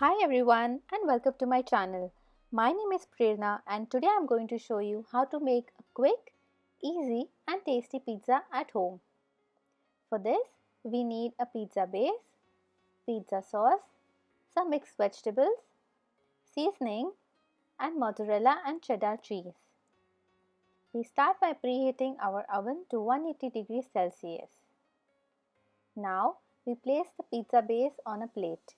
Hi everyone and welcome to my channel. My name is Prerna and today I'm going to show you how to make a quick, easy and tasty pizza at home. For this, we need a pizza base, pizza sauce, some mixed vegetables, seasoning and mozzarella and cheddar cheese. We start by preheating our oven to 180 degrees Celsius. Now, we place the pizza base on a plate.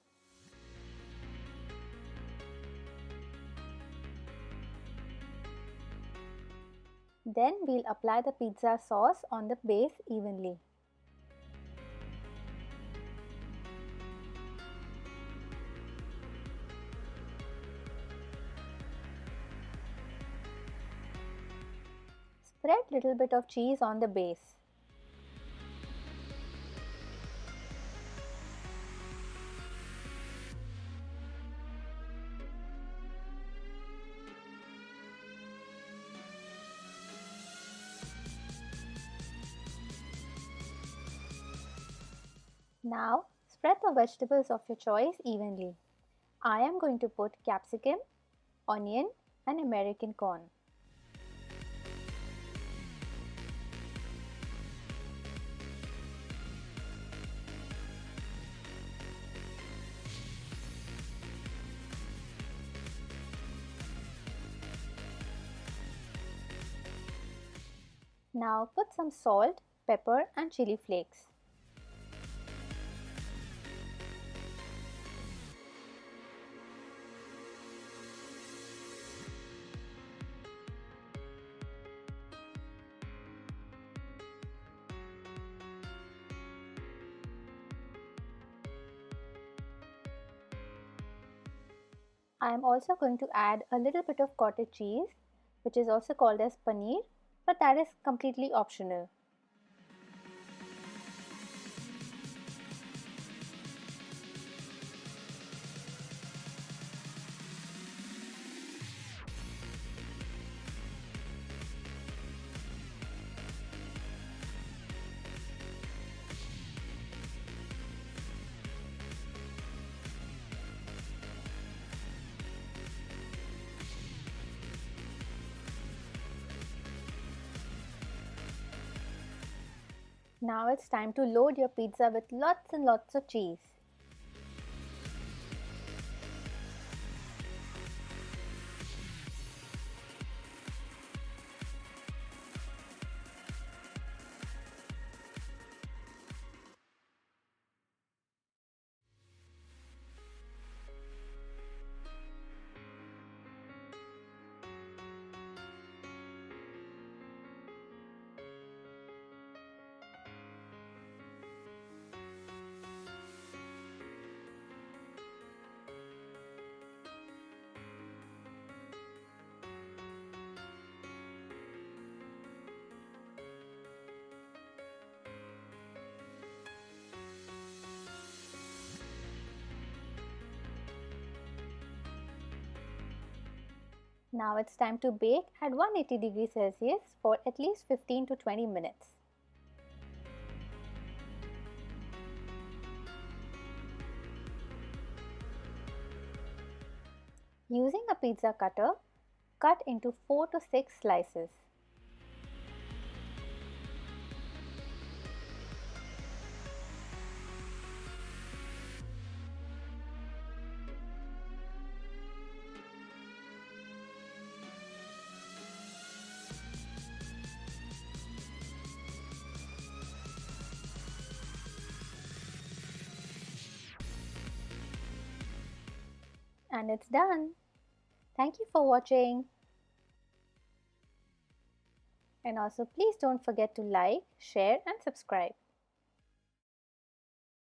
Then we'll apply the pizza sauce on the base evenly. Spread little bit of cheese on the base. Now spread the vegetables of your choice evenly. I am going to put capsicum, onion and American corn. Now put some salt, pepper and chili flakes. I am also going to add a little bit of cottage cheese, which is also called as paneer, but that is completely optional. Now it's time to load your pizza with lots and lots of cheese. Now it's time to bake at 180 degrees Celsius for at least 15 to 20 minutes. Using a pizza cutter, cut into 4 to 6 slices. And it's done. Thank you for watching. And also please don't forget to like, share and subscribe.